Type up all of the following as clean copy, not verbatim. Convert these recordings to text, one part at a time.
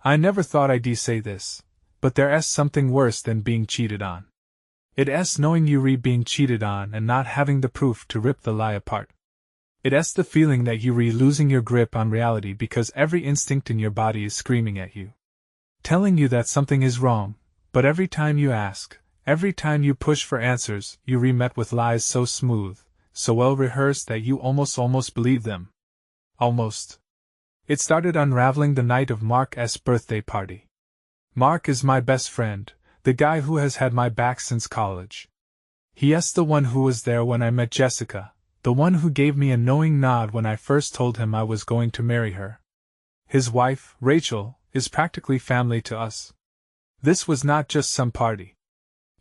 I never thought I'd say this, but there's something worse than being cheated on. It's knowing you're being cheated on and not having the proof to rip the lie apart. It's the feeling that you're losing your grip on reality because every instinct in your body is screaming at you, telling you that something is wrong, but every time you ask, every time you push for answers, you're met with lies so smooth, so well rehearsed that you almost believe them. Almost. It started unraveling the night of Mark's birthday party. Mark is my best friend, the guy who has had my back since college. He's the one who was there when I met Jessica, the one who gave me a knowing nod when I first told him I was going to marry her. His wife, Rachel, is practically family to us. This was not just some party.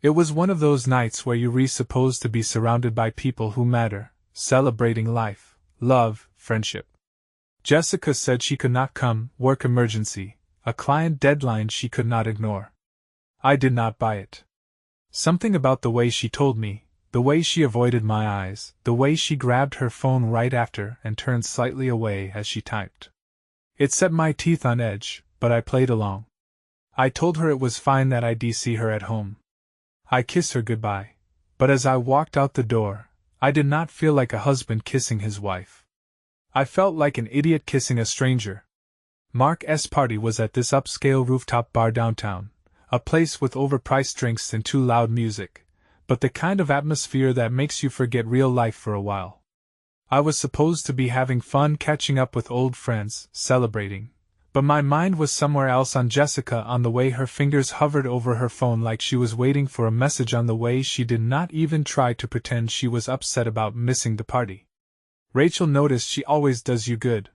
It was one of those nights where you're supposed to be surrounded by people who matter, celebrating life, love, friendship. Jessica said she could not come, work emergency, a client deadline she could not ignore. I did not buy it. Something about the way she told me, the way she avoided my eyes, the way she grabbed her phone right after and turned slightly away as she typed. It set my teeth on edge, but I played along. I told her it was fine that I'd see her at home. I kissed her goodbye, but as I walked out the door, I did not feel like a husband kissing his wife. I felt like an idiot kissing a stranger. Mark's party was at this upscale rooftop bar downtown, a place with overpriced drinks and too loud music, but the kind of atmosphere that makes you forget real life for a while. I was supposed to be having fun catching up with old friends, celebrating, but my mind was somewhere else on Jessica, on the way her fingers hovered over her phone like she was waiting for a message, on the way she did not even try to pretend she was upset about missing the party. Rachel noticed she always does you good?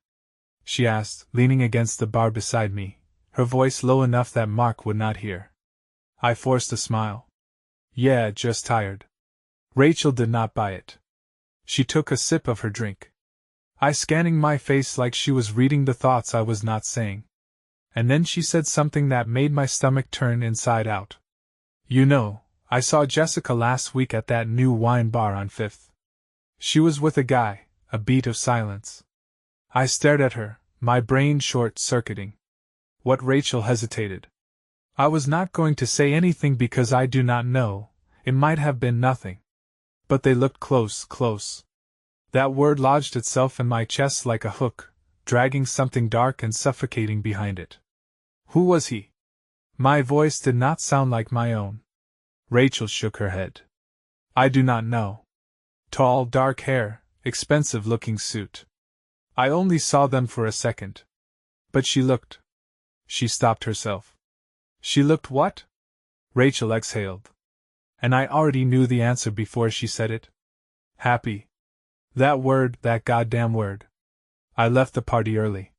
She asked, leaning against the bar beside me, her voice low enough that Mark would not hear. I forced a smile. Yeah, just tired. Rachel did not buy it. She took a sip of her drink. I scanning my face like she was reading the thoughts I was not saying. And then she said something that made my stomach turn inside out. You know, I saw Jessica last week at that new wine bar on 5th. She was with a guy. A beat of silence. I stared at her, my brain short-circuiting. What? Rachel hesitated. I was not going to say anything because I do not know, it might have been nothing. But they looked close. That word lodged itself in my chest like a hook, dragging something dark and suffocating behind it. Who was he? My voice did not sound like my own. Rachel shook her head. I do not know. Tall, dark hair, expensive-looking suit. I only saw them for a second. But she looked. She stopped herself. She looked what? Rachel exhaled. And I already knew the answer before she said it. Happy. That word, that goddamn word. I left the party early.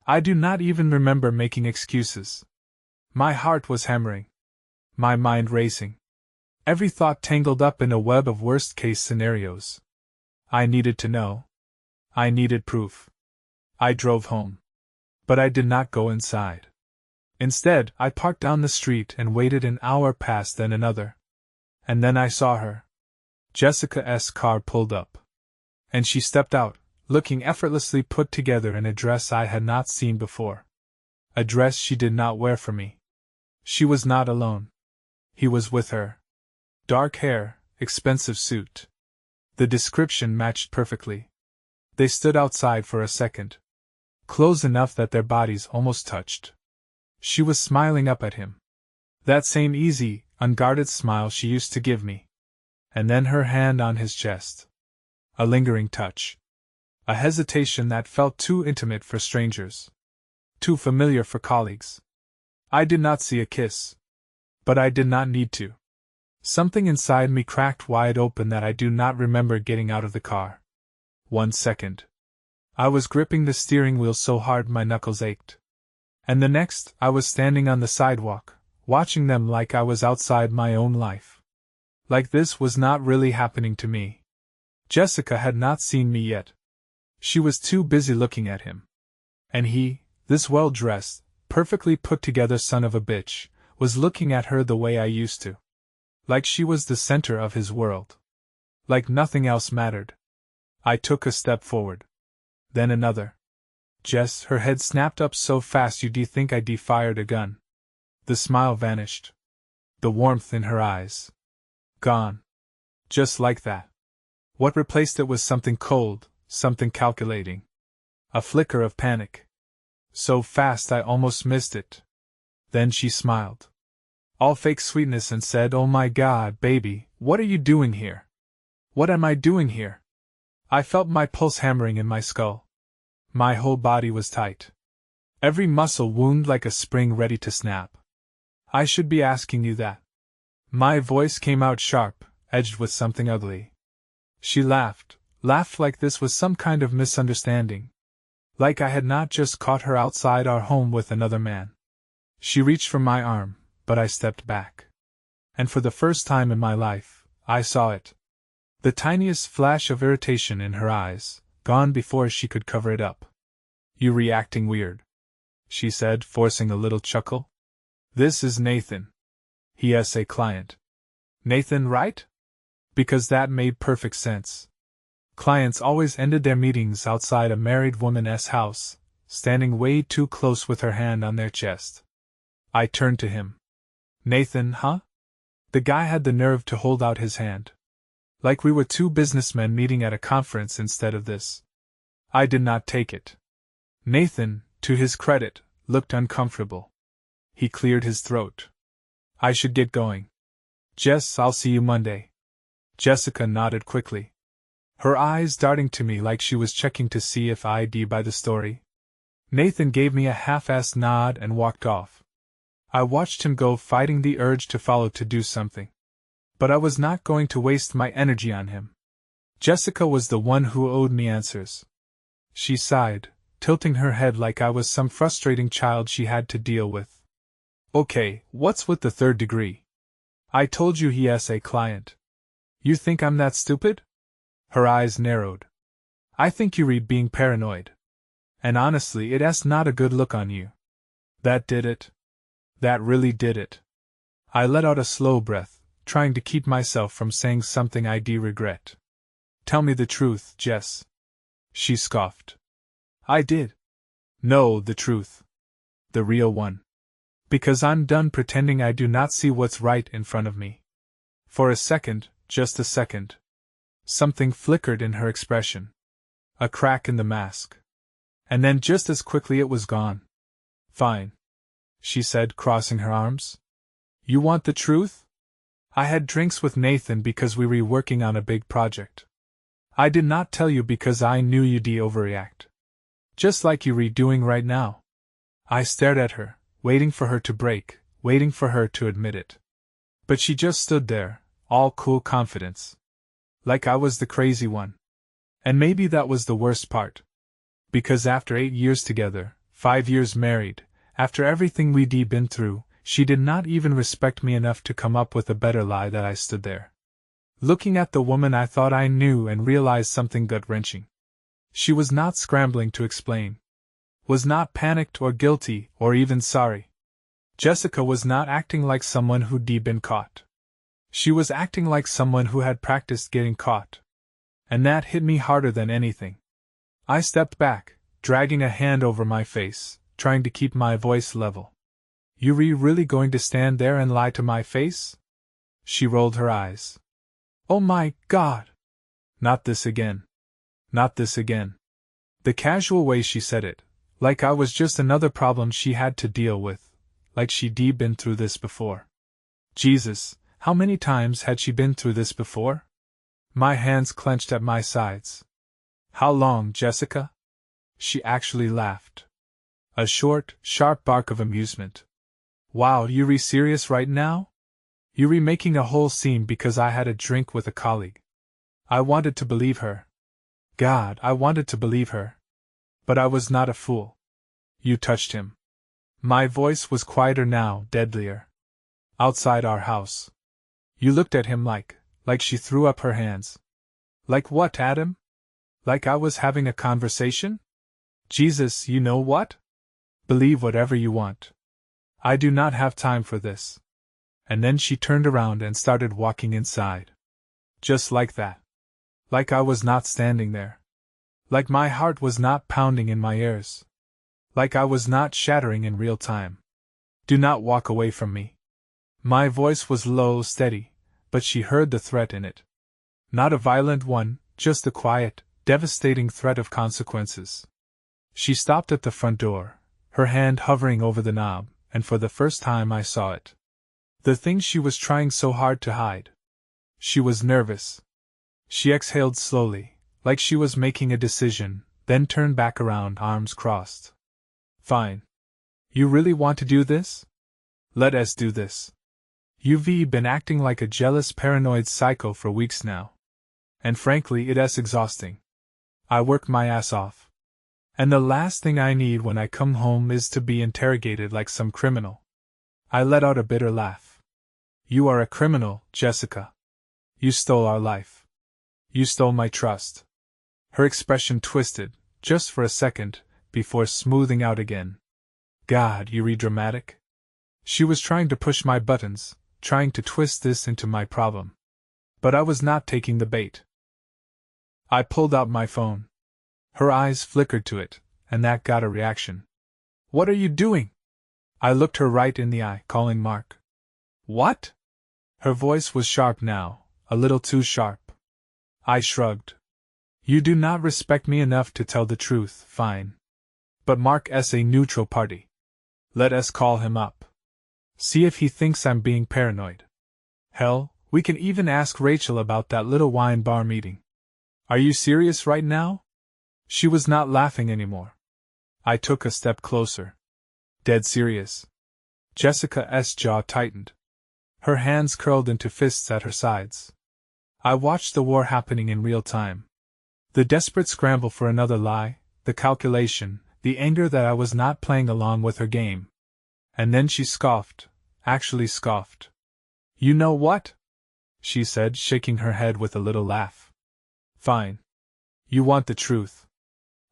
I do not even remember making excuses. My heart was hammering. My mind racing. Every thought tangled up in a web of worst-case scenarios. I needed to know. I needed proof. I drove home. But I did not go inside. Instead, I parked down the street and waited an hour past, then another. And then I saw her. Jessica's car pulled up. And she stepped out, looking effortlessly put together in a dress I had not seen before. A dress she did not wear for me. She was not alone. He was with her. Dark hair, expensive suit. The description matched perfectly. They stood outside for a second. Close enough that their bodies almost touched. She was smiling up at him. That same easy, unguarded smile she used to give me. And then her hand on his chest. A lingering touch. A hesitation that felt too intimate for strangers. Too familiar for colleagues. I did not see a kiss. But I did not need to. Something inside me cracked wide open that I do not remember getting out of the car. 1 second. I was gripping the steering wheel so hard my knuckles ached. And the next, I was standing on the sidewalk, watching them like I was outside my own life. Like this was not really happening to me. Jessica had not seen me yet. She was too busy looking at him. And he, this well-dressed, perfectly put-together son of a bitch, was looking at her the way I used to. Like she was the center of his world. Like nothing else mattered. I took a step forward. Then another. Jess, her head snapped up so fast you'd think I'd fired a gun. The smile vanished. The warmth in her eyes. Gone. Just like that. What replaced it was something cold, something calculating. A flicker of panic. So fast I almost missed it. Then she smiled. All fake sweetness, and said, "Oh my God, baby, what are you doing here? What am I doing here?" I felt my pulse hammering in my skull. My whole body was tight. Every muscle wound like a spring ready to snap. "I should be asking you that." My voice came out sharp, edged with something ugly. She laughed like this was some kind of misunderstanding. Like I had not just caught her outside our home with another man. She reached for my arm, but I stepped back. And for the first time in my life, I saw it. The tiniest flash of irritation in her eyes, gone before she could cover it up. "You reacting weird," she said, forcing a little chuckle. "This is Nathan. He's a client." Nathan, right? Because that made perfect sense. Clients always ended their meetings outside a married woman's house, standing way too close with her hand on their chest. I turned to him. "Nathan, huh?" The guy had the nerve to hold out his hand. Like we were two businessmen meeting at a conference instead of this. I did not take it. Nathan, to his credit, looked uncomfortable. He cleared his throat. "I should get going. Jess, I'll see you Monday." Jessica nodded quickly, her eyes darting to me like she was checking to see if I'd buy the story. Nathan gave me a half-assed nod and walked off. I watched him go, fighting the urge to follow to do something. But I was not going to waste my energy on him. Jessica was the one who owed me answers. She sighed, tilting her head like I was some frustrating child she had to deal with. "Okay, what's with the third degree? I told you he's a client. You think I'm that stupid?" Her eyes narrowed. "I think you're being paranoid. And honestly, it's not a good look on you." That did it. That really did it. I let out a slow breath, trying to keep myself from saying something I'd regret. "Tell me the truth, Jess." She scoffed. "I did. No, the truth. The real one. Because I'm done pretending I do not see what's right in front of me." For a second, just a second, something flickered in her expression. A crack in the mask. And then just as quickly it was gone. "Fine," she said, crossing her arms. "You want the truth? I had drinks with Nathan because we were working on a big project. I did not tell you because I knew you'd overreact. Just like you're doing right now." I stared at her, waiting for her to break, waiting for her to admit it. But she just stood there, all cool confidence. Like I was the crazy one. And maybe that was the worst part. Because after 8 years together, 5 years married, after everything we'd been through, she did not even respect me enough to come up with a better lie. That I stood there, looking at the woman I thought I knew, and realized something gut-wrenching. She was not scrambling to explain. Was not panicked or guilty or even sorry. Jessica was not acting like someone who'd been caught. She was acting like someone who had practiced getting caught. And that hit me harder than anything. I stepped back, dragging a hand over my face, trying to keep my voice level. "You really going to stand there and lie to my face?" She rolled her eyes. "Oh my God! Not this again. Not this again." The casual way she said it, like I was just another problem she had to deal with, like she'd been through this before. Jesus, how many times had she been through this before? My hands clenched at my sides. "How long, Jessica?" She actually laughed. A short, sharp bark of amusement. "Wow, you serious right now? You making a whole scene because I had a drink with a colleague." I wanted to believe her. God, I wanted to believe her. But I was not a fool. "You touched him." My voice was quieter now, deadlier. "Outside our house. You looked at him like," she threw up her hands. "Like what, Adam? Like I was having a conversation? Jesus, you know what? Believe whatever you want. I do not have time for this." And then she turned around and started walking inside. Just like that. Like I was not standing there. Like my heart was not pounding in my ears. Like I was not shattering in real time. Do not walk away from me. My voice was low, steady, but she heard the threat in it. Not a violent one, just a quiet, devastating threat of consequences. She stopped at the front door, her hand hovering over the knob, and for the first time I saw it. The thing she was trying so hard to hide. She was nervous. She exhaled slowly, like she was making a decision, then turned back around, arms crossed. Fine. You really want to do this? Let us do this. You've been acting like a jealous, paranoid psycho for weeks now. And frankly, it's exhausting. I work my ass off. And the last thing I need when I come home is to be interrogated like some criminal. I let out a bitter laugh. You are a criminal, Jessica. You stole our life. You stole my trust. Her expression twisted, just for a second, before smoothing out again. God, you're dramatic. She was trying to push my buttons, trying to twist this into my problem. But I was not taking the bait. I pulled out my phone. Her eyes flickered to it, and that got a reaction. What are you doing? I looked her right in the eye, calling Mark. What? Her voice was sharp now, a little too sharp. I shrugged. You do not respect me enough to tell the truth, fine. But Mark's a neutral party. Let us call him up. See if he thinks I'm being paranoid. Hell, we can even ask Rachel about that little wine bar meeting. Are you serious right now? She was not laughing anymore. I took a step closer. Dead serious. Jessica's jaw tightened. Her hands curled into fists at her sides. I watched the war happening in real time. The desperate scramble for another lie, the calculation, the anger that I was not playing along with her game. And then she scoffed, actually scoffed. You know what? She said, shaking her head with a little laugh. Fine. You want the truth.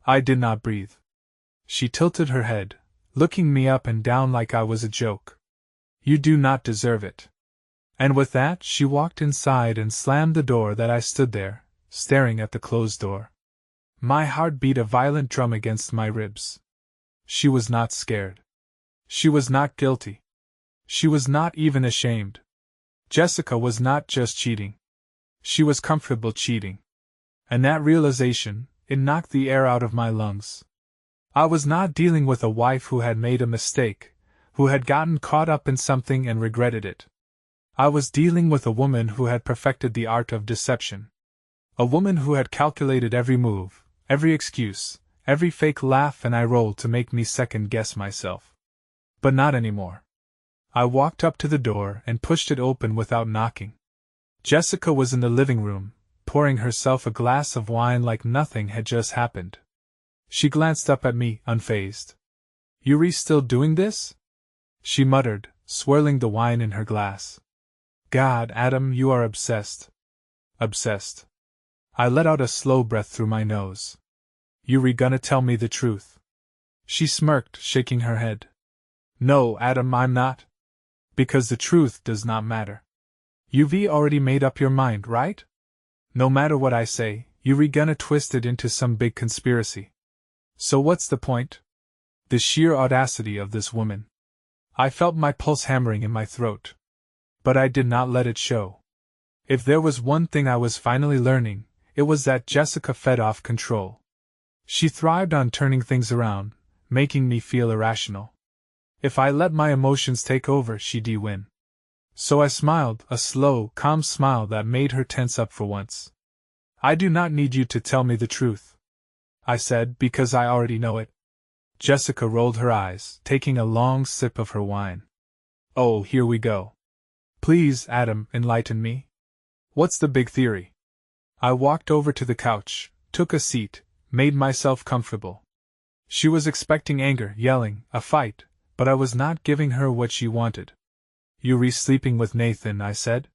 I did not breathe. She tilted her head, looking me up and down like I was a joke. You do not deserve it. And with that, she walked inside and slammed the door that I stood there, staring at the closed door. My heart beat a violent drum against my ribs. She was not scared. She was not guilty. She was not even ashamed. Jessica was not just cheating. She was comfortable cheating. And that realization, it knocked the air out of my lungs. I was not dealing with a wife who had made a mistake, who had gotten caught up in something and regretted it. I was dealing with a woman who had perfected the art of deception. A woman who had calculated every move, every excuse, every fake laugh and eye roll to make me second-guess myself. But not anymore. I walked up to the door and pushed it open without knocking. Jessica was in the living room, pouring herself a glass of wine like nothing had just happened. She glanced up at me, unfazed. You're still doing this? She muttered, swirling the wine in her glass. God, Adam, you are obsessed. Obsessed. I let out a slow breath through my nose. You're gonna tell me the truth? She smirked, shaking her head. No, Adam, I'm not. Because the truth does not matter. You've already made up your mind, right? No matter what I say, you're gonna twist it into some big conspiracy. So what's the point? The sheer audacity of this woman. I felt my pulse hammering in my throat. But I did not let it show. If there was one thing I was finally learning, it was that Jessica fed off control. She thrived on turning things around, making me feel irrational. If I let my emotions take over, she'd win. So I smiled, a slow, calm smile that made her tense up for once. I do not need you to tell me the truth, I said, because I already know it. Jessica rolled her eyes, taking a long sip of her wine. Oh, here we go. Please, Adam, enlighten me. What's the big theory? I walked over to the couch, took a seat, made myself comfortable. She was expecting anger, yelling, a fight, but I was not giving her what she wanted. You're sleeping with Nathan, I said.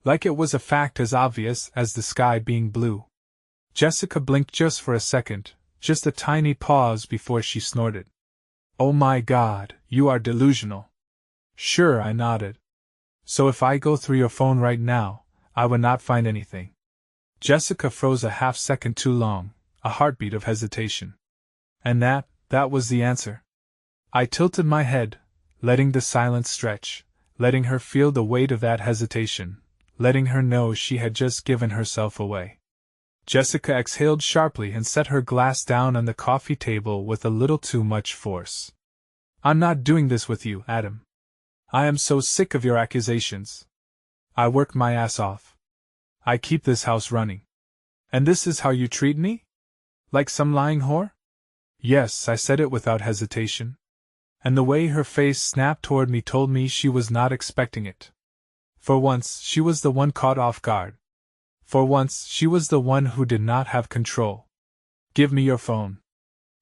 Like it was a fact as obvious as the sky being blue. Jessica blinked just for a second, just a tiny pause before she snorted. Oh my God, you are delusional. Sure, I nodded. So if I go through your phone right now, I would not find anything. Jessica froze a half second too long, a heartbeat of hesitation. And That was the answer. I tilted my head, letting the silence stretch, letting her feel the weight of that hesitation, letting her know she had just given herself away. Jessica exhaled sharply and set her glass down on the coffee table with a little too much force. I'm not doing this with you, Adam. I am so sick of your accusations. I work my ass off. I keep this house running. And this is how you treat me? Like some lying whore? Yes, I said it without hesitation. And the way her face snapped toward me told me she was not expecting it. For once, she was the one caught off guard. For once, she was the one who did not have control. Give me your phone,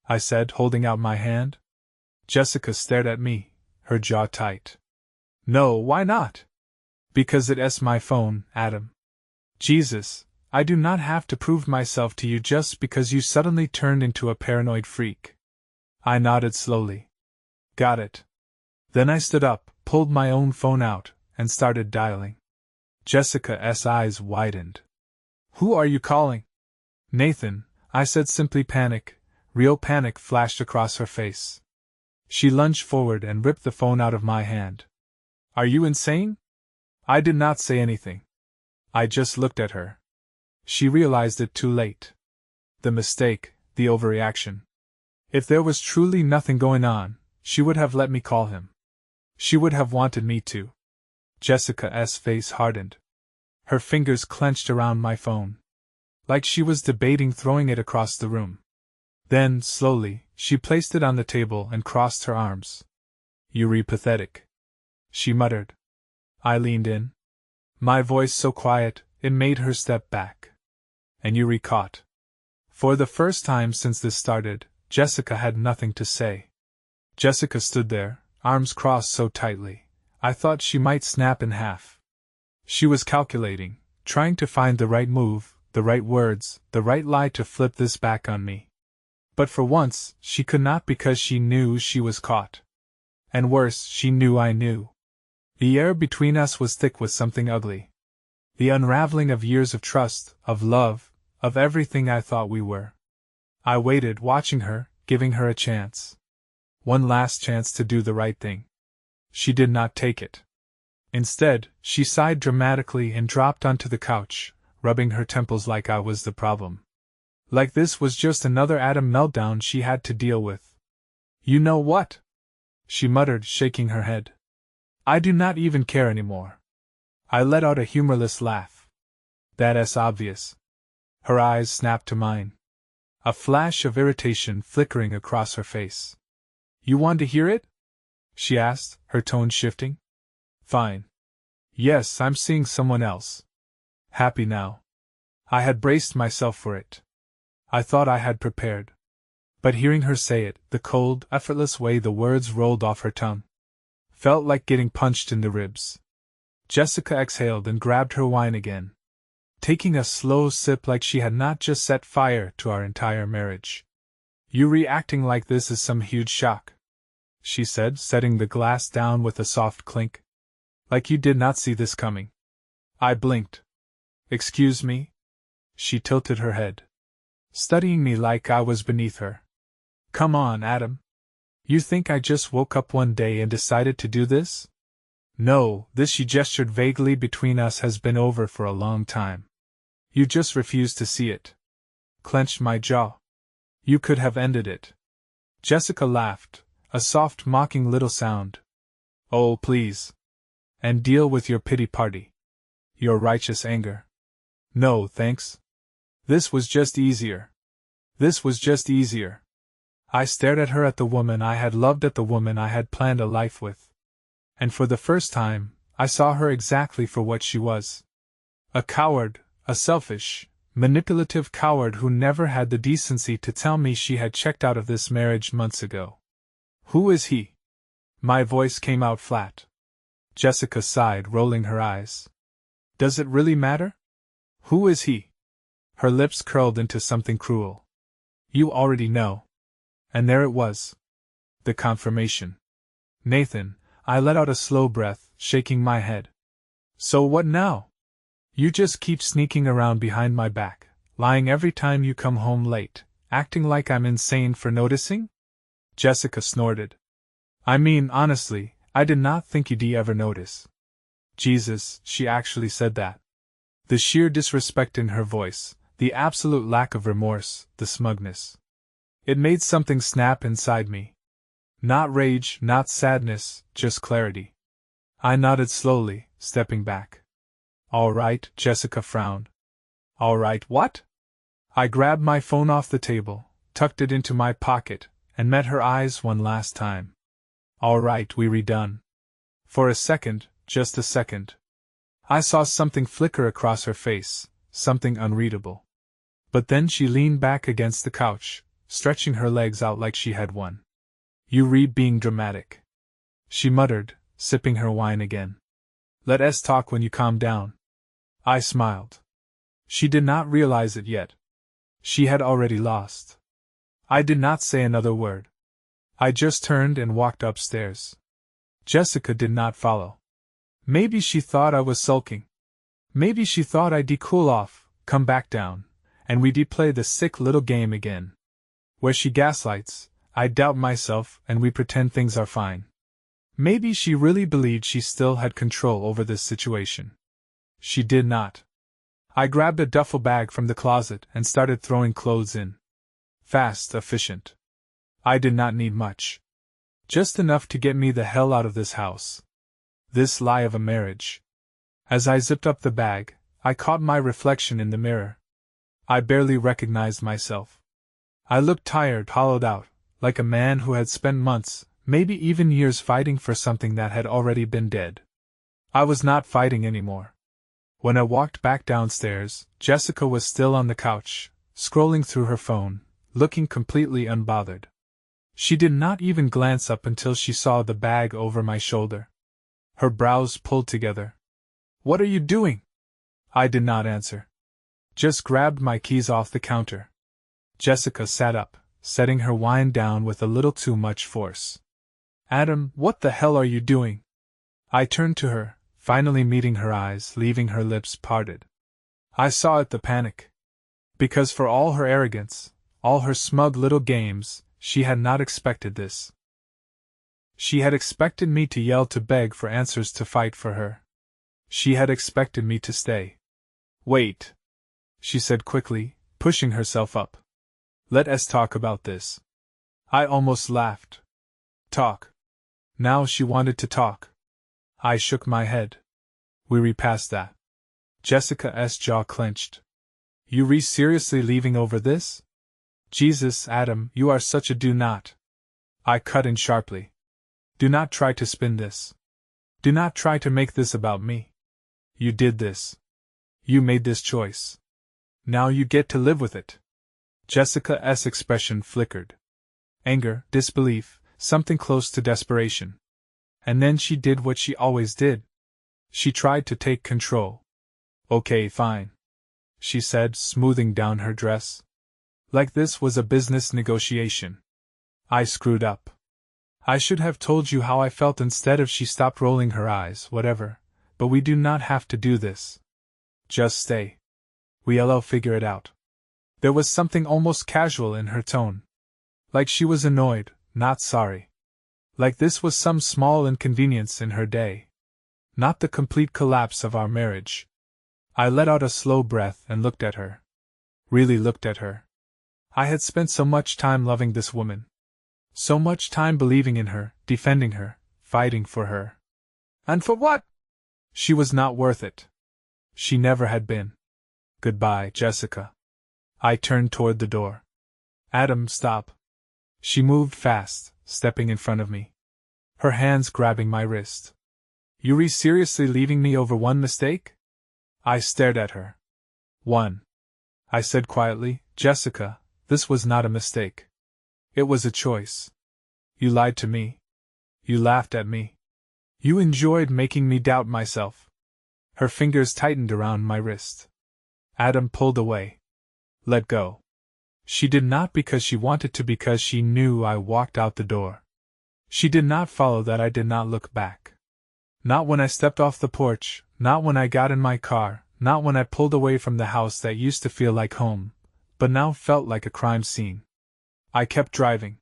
I said, holding out my hand. Jessica stared at me, her jaw tight. No, why not? Because it's my phone, Adam. Jesus, I do not have to prove myself to you just because you suddenly turned into a paranoid freak. I nodded slowly. Got it. Then I stood up, pulled my own phone out, and started dialing. Jessica's eyes widened. Who are you calling? Nathan, I said simply. Panic, real panic flashed across her face. She lunged forward and ripped the phone out of my hand. Are you insane? I did not say anything. I just looked at her. She realized it too late. The mistake, the overreaction. If there was truly nothing going on, she would have let me call him. She would have wanted me to. Jessica's face hardened. Her fingers clenched around my phone. Like she was debating throwing it across the room. Then, slowly, she placed it on the table and crossed her arms. You're pathetic, she muttered. I leaned in. My voice so quiet, it made her step back. And you caught. For the first time since this started, Jessica had nothing to say. Jessica stood there, arms crossed so tightly, I thought she might snap in half. She was calculating, trying to find the right move, the right words, the right lie to flip this back on me. But for once, she could not because she knew she was caught. And worse, she knew I knew. The air between us was thick with something ugly. The unraveling of years of trust, of love, of everything I thought we were. I waited, watching her, giving her a chance. One last chance to do the right thing. She did not take it. Instead, she sighed dramatically and dropped onto the couch, rubbing her temples like I was the problem. Like this was just another Adam meltdown she had to deal with. You know what? She muttered, shaking her head. I do not even care anymore. I let out a humorless laugh. That's obvious. Her eyes snapped to mine. A flash of irritation flickering across her face. You want to hear it? She asked, her tone shifting. Fine. Yes, I'm seeing someone else. Happy now. I had braced myself for it. I thought I had prepared. But hearing her say it, the cold, effortless way the words rolled off her tongue, felt like getting punched in the ribs. Jessica exhaled and grabbed her wine again, taking a slow sip like she had not just set fire to our entire marriage. You reacting like this is some huge shock, she said, setting the glass down with a soft clink. Like you did not see this coming. I blinked. Excuse me? She tilted her head, studying me like I was beneath her. Come on, Adam. You think I just woke up one day and decided to do this? No, this, she gestured vaguely, between us has been over for a long time. You just refused to see it. Clenched my jaw. You could have ended it. Jessica laughed, a soft, mocking little sound. Oh, please. And deal with your pity party. Your righteous anger. No, thanks. This was just easier. This was just easier. I stared at her, at the woman I had loved, at the woman I had planned a life with. And for the first time, I saw her exactly for what she was. A coward, a selfish, manipulative coward who never had the decency to tell me she had checked out of this marriage months ago. Who is he? My voice came out flat. Jessica sighed, rolling her eyes. Does it really matter? Who is he? Her lips curled into something cruel. You already know. And there it was. The confirmation. Nathan, I let out a slow breath, shaking my head. So what now? You just keep sneaking around behind my back, lying every time you come home late, acting like I'm insane for noticing? Jessica snorted. I mean, honestly, I did not think you'd ever notice. Jesus, she actually said that. The sheer disrespect in her voice, the absolute lack of remorse, the smugness. It made something snap inside me. Not rage, not sadness, just clarity. I nodded slowly, stepping back. All right, Jessica frowned. All right, what? I grabbed my phone off the table, tucked it into my pocket, and met her eyes one last time. All right, we redone. For a second, just a second. I saw something flicker across her face, something unreadable. But then she leaned back against the couch, stretching her legs out like she had won. You read being dramatic, she muttered, sipping her wine again. Let us talk when you calm down. I smiled. She did not realize it yet. She had already lost. I did not say another word. I just turned and walked upstairs. Jessica did not follow. Maybe she thought I was sulking. Maybe she thought I'd cool off, come back down, and we'd play the sick little game again. Where she gaslights, I doubt myself and we pretend things are fine. Maybe she really believed she still had control over this situation. She did not. I grabbed a duffel bag from the closet and started throwing clothes in. Fast, efficient. I did not need much. Just enough to get me the hell out of this house. This lie of a marriage. As I zipped up the bag, I caught my reflection in the mirror. I barely recognized myself. I looked tired, hollowed out, like a man who had spent months, maybe even years fighting for something that had already been dead. I was not fighting anymore. When I walked back downstairs, Jessica was still on the couch, scrolling through her phone, looking completely unbothered. She did not even glance up until she saw the bag over my shoulder. Her brows pulled together. What are you doing? I did not answer. Just grabbed my keys off the counter. Jessica sat up, setting her wine down with a little too much force. Adam, what the hell are you doing? I turned to her, finally meeting her eyes, leaving her lips parted. I saw it, the panic. Because for all her arrogance, all her smug little games, she had not expected this. She had expected me to yell, to beg for answers, to fight for her. She had expected me to stay. Wait, she said quickly, pushing herself up. Let us talk about this. I almost laughed. Talk. Now she wanted to talk. I shook my head. We repassed that. Jessica's jaw clenched. You seriously leaving over this? Jesus, Adam, you are such a do not. I cut in sharply. Do not try to spin this. Do not try to make this about me. You did this. You made this choice. Now you get to live with it. Jessica's expression flickered. Anger, disbelief, something close to desperation. And then she did what she always did. She tried to take control. Okay, fine, she said, smoothing down her dress. Like this was a business negotiation. I screwed up. I should have told you how I felt instead of. She stopped, rolling her eyes. Whatever, but we do not have to do this. Just stay. We'll figure it out. There was something almost casual in her tone. Like she was annoyed, not sorry. Like this was some small inconvenience in her day. Not the complete collapse of our marriage. I let out a slow breath and looked at her. Really looked at her. I had spent so much time loving this woman. So much time believing in her, defending her, fighting for her. And for what? She was not worth it. She never had been. Goodbye, Jessica. I turned toward the door. Adam, stop. She moved fast, stepping in front of me. Her hands grabbing my wrist. You seriously leaving me over one mistake? I stared at her. One. I said quietly, Jessica, this was not a mistake. It was a choice. You lied to me. You laughed at me. You enjoyed making me doubt myself. Her fingers tightened around my wrist. Adam pulled away. Let go. She did not because she wanted to, because she knew I walked out the door. She did not follow that. I did not look back. Not when I stepped off the porch, not when I got in my car, not when I pulled away from the house that used to feel like home, but now felt like a crime scene. I kept driving.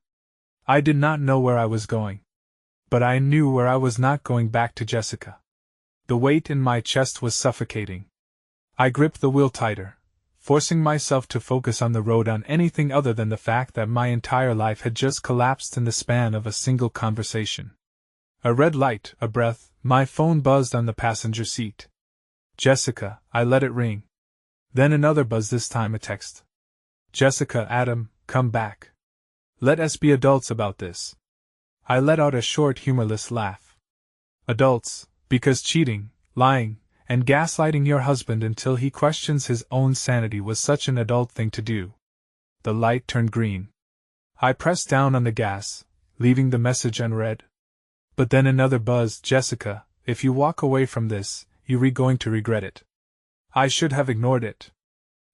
I did not know where I was going. But I knew where I was not going back to Jessica. The weight in my chest was suffocating. I gripped the wheel tighter, forcing myself to focus on the road on anything other than the fact that my entire life had just collapsed in the span of a single conversation. A red light, a breath, my phone buzzed on the passenger seat. Jessica, I let it ring. Then another buzz, this time a text. Jessica, Adam, come back. Let us be adults about this. I let out a short, humorless laugh. Adults, because cheating, lying, and gaslighting your husband until he questions his own sanity was such an adult thing to do. The light turned green. I pressed down on the gas, leaving the message unread. But then another buzz, Jessica, if you walk away from this, you're going to regret it. I should have ignored it.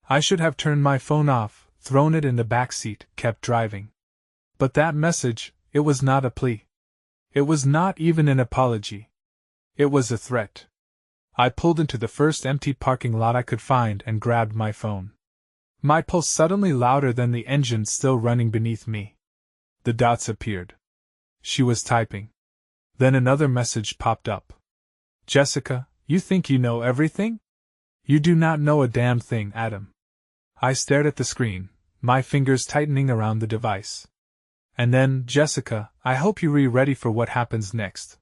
I should have turned my phone off, thrown it in the back seat, kept driving. But that message, it was not a plea. It was not even an apology. It was a threat. I pulled into the first empty parking lot I could find and grabbed my phone. My pulse suddenly louder than the engine still running beneath me. The dots appeared. She was typing. Then another message popped up. Jessica, you think you know everything? You do not know a damn thing, Adam. I stared at the screen, my fingers tightening around the device. And then, Jessica, I hope you're ready for what happens next.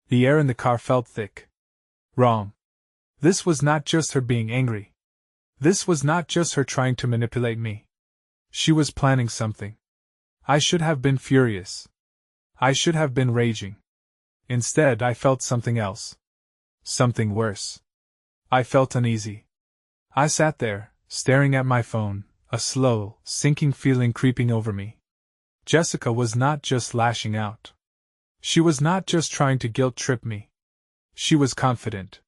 The air in the car felt thick. Wrong. This was not just her being angry. This was not just her trying to manipulate me. She was planning something. I should have been furious. I should have been raging. Instead, I felt something else. Something worse. I felt uneasy. I sat there, staring at my phone, a slow, sinking feeling creeping over me. Jessica was not just lashing out. She was not just trying to guilt-trip me. She was confident.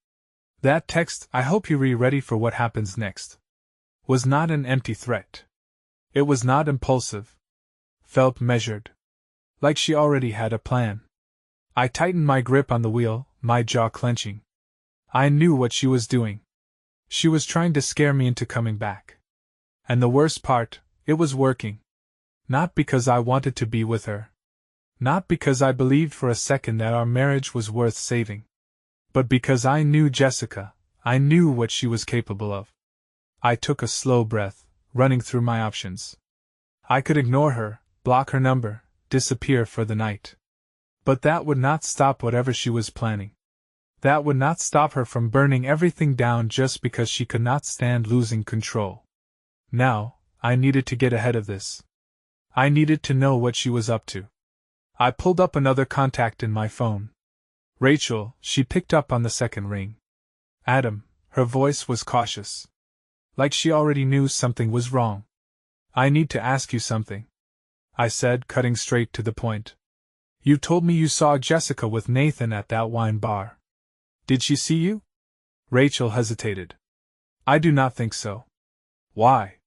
That text, I hope you're ready for what happens next, was not an empty threat. It was not impulsive. Felt measured. Like she already had a plan. I tightened my grip on the wheel, my jaw clenching. I knew what she was doing. She was trying to scare me into coming back. And the worst part, it was working. Not because I wanted to be with her. Not because I believed for a second that our marriage was worth saving. But because I knew Jessica, I knew what she was capable of. I took a slow breath, running through my options. I could ignore her, block her number, disappear for the night. But that would not stop whatever she was planning. That would not stop her from burning everything down just because she could not stand losing control. Now, I needed to get ahead of this. I needed to know what she was up to. I pulled up another contact in my phone. Rachel, she picked up on the second ring. Adam, her voice was cautious. Like she already knew something was wrong. I need to ask you something, I said, cutting straight to the point. You told me you saw Jessica with Nathan at that wine bar. Did she see you? Rachel hesitated. I do not think so. Why?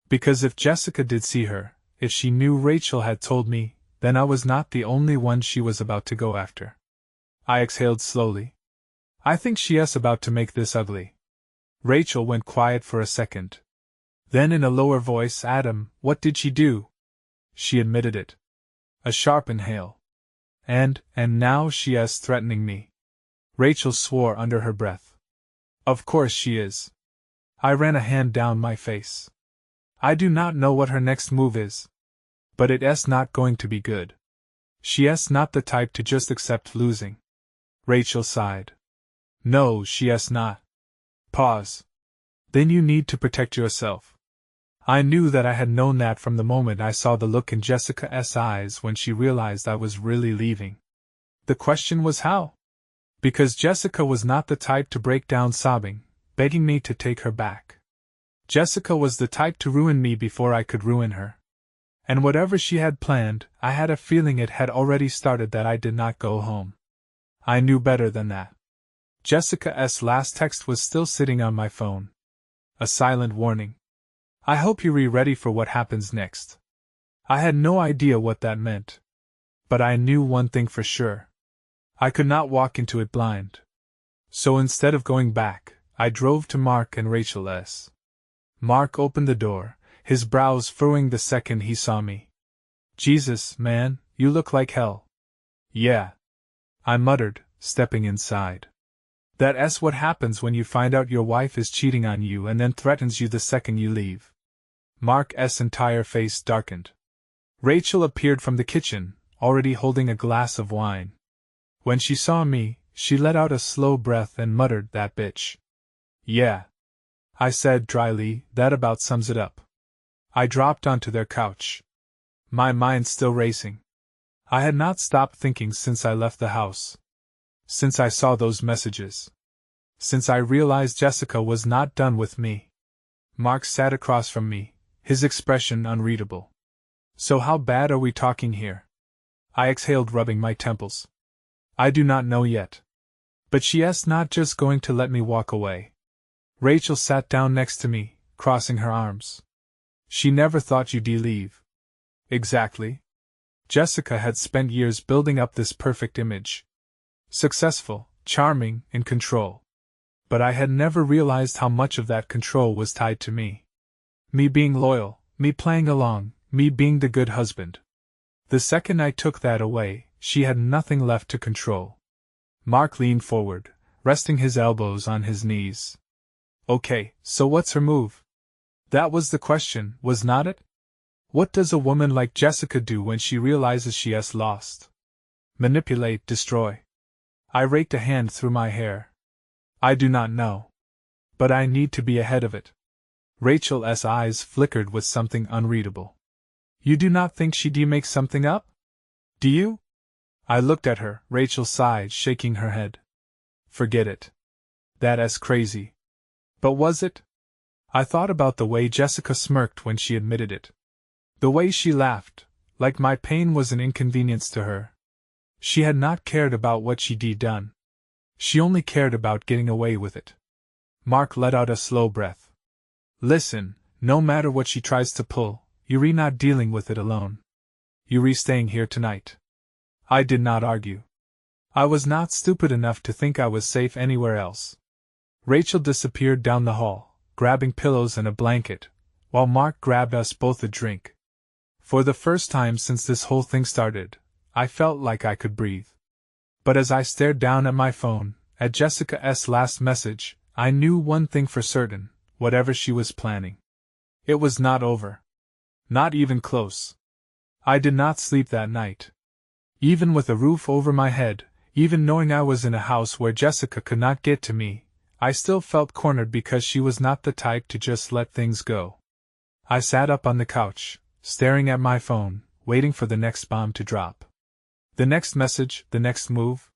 Because if Jessica did see her, if she knew Rachel had told me, then I was not the only one she was about to go after. I exhaled slowly. I think she is about to make this ugly. Rachel went quiet for a second. Then in a lower voice, Adam, what did she do? She admitted it. A sharp inhale. And now she is threatening me. Rachel swore under her breath. Of course she is. I ran a hand down my face. I do not know what her next move is. But it is not going to be good. She is not the type to just accept losing. Rachel sighed. No, she is not. Pause. Then you need to protect yourself. I knew that I had known that from the moment I saw the look in Jessica's eyes when she realized I was really leaving. The question was how? Because Jessica was not the type to break down sobbing, begging me to take her back. Jessica was the type to ruin me before I could ruin her. And whatever she had planned, I had a feeling it had already started that I did not go home. I knew better than that. Jessica's last text was still sitting on my phone. A silent warning. I hope you're ready for what happens next. I had no idea what that meant. But I knew one thing for sure. I could not walk into it blind. So instead of going back, I drove to Mark and Rachel's. Mark opened the door, his brows furrowing the second he saw me. Jesus, man, you look like hell. Yeah, I muttered, stepping inside. That's what happens when you find out your wife is cheating on you and then threatens you the second you leave. Mark's entire face darkened. Rachel appeared from the kitchen, already holding a glass of wine. When she saw me, she let out a slow breath and muttered, "That bitch." "Yeah," I said dryly, "that about sums it up." I dropped onto their couch, my mind still racing. I had not stopped thinking since I left the house. Since I saw those messages. Since I realized Jessica was not done with me. Mark sat across from me, his expression unreadable. "So how bad are we talking here?" I exhaled, rubbing my temples. "I do not know yet. But she's not just going to let me walk away." Rachel sat down next to me, crossing her arms. "She never thought you'd leave." Exactly. Jessica had spent years building up this perfect image. Successful, charming, in control. But I had never realized how much of that control was tied to me. Me being loyal, me playing along, me being the good husband. The second I took that away, she had nothing left to control. Mark leaned forward, resting his elbows on his knees. "Okay, so what's her move?" That was the question, was not it? What does a woman like Jessica do when she realizes she has lost? Manipulate, destroy. I raked a hand through my hair. I do not know. But I need to be ahead of it. Rachel's eyes flickered with something unreadable. "You do not think she'd make something up? Do you?" I looked at her. Rachel sighed, shaking her head. "Forget it. That's crazy." But was it? I thought about the way Jessica smirked when she admitted it. The way she laughed, like my pain was an inconvenience to her. She had not cared about what she'd done. She only cared about getting away with it. Mark let out a slow breath. "Listen, no matter what she tries to pull, you're not dealing with it alone. You're staying here tonight." I did not argue. I was not stupid enough to think I was safe anywhere else. Rachel disappeared down the hall, grabbing pillows and a blanket, while Mark grabbed us both a drink. For the first time since this whole thing started, I felt like I could breathe. But as I stared down at my phone, at Jessica's last message, I knew one thing for certain: whatever she was planning, it was not over. Not even close. I did not sleep that night. Even with a roof over my head, even knowing I was in a house where Jessica could not get to me, I still felt cornered because she was not the type to just let things go. I sat up on the couch, staring at my phone, waiting for the next bomb to drop. The next message, the next move.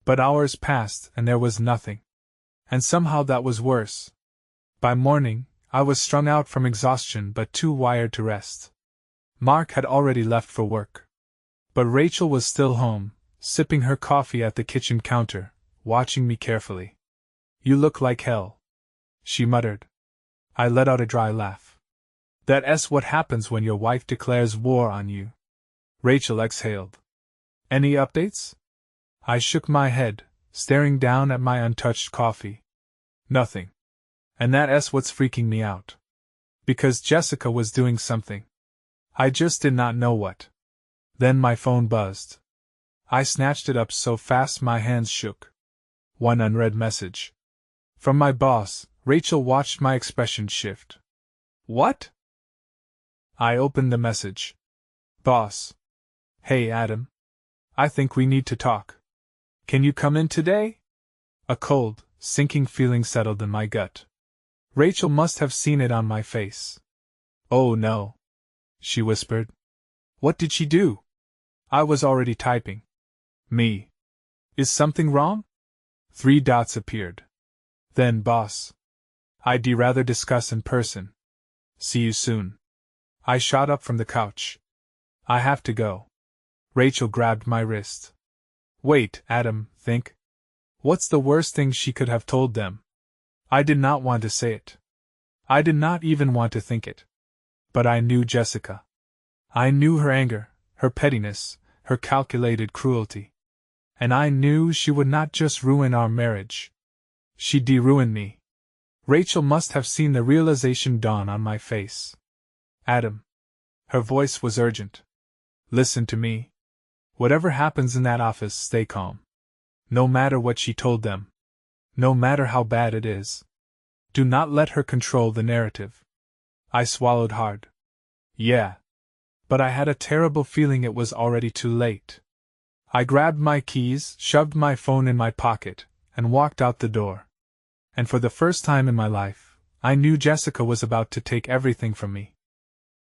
But hours passed and there was nothing. And somehow that was worse. By morning, I was strung out from exhaustion but too wired to rest. Mark had already left for work. But Rachel was still home, sipping her coffee at the kitchen counter, watching me carefully. "You look like hell," she muttered. I let out a dry laugh. "That's what happens when your wife declares war on you." Rachel exhaled. "Any updates?" I shook my head, staring down at my untouched coffee. "Nothing. And that's what's freaking me out. Because Jessica was doing something. I just did not know what." Then my phone buzzed. I snatched it up so fast my hands shook. One unread message. From my boss. Rachel watched my expression shift. "What?" I opened the message. "Boss. Hey Adam. I think we need to talk. Can you come in today?" A cold, sinking feeling settled in my gut. Rachel must have seen it on my face. "Oh no," she whispered. "What did she do?" I was already typing. "Me. Is something wrong?" 3 dots appeared. Then boss. "I'd rather discuss in person. See you soon." I shot up from the couch. "I have to go." Rachel grabbed my wrist. "Wait, Adam, think. What's the worst thing she could have told them?" I did not want to say it. I did not even want to think it. But I knew Jessica. I knew her anger, her pettiness, her calculated cruelty. And I knew she would not just ruin our marriage. She'd ruin me. Rachel must have seen the realization dawn on my face. "Adam." Her voice was urgent. Listen to me. Whatever happens in that office, stay calm. No matter what she told them. No matter how bad it is. Do not let her control the narrative. I swallowed hard. Yeah. But I had a terrible feeling it was already too late. I grabbed my keys, shoved my phone in my pocket, and walked out the door. And for the first time in my life, I knew Jessica was about to take everything from me.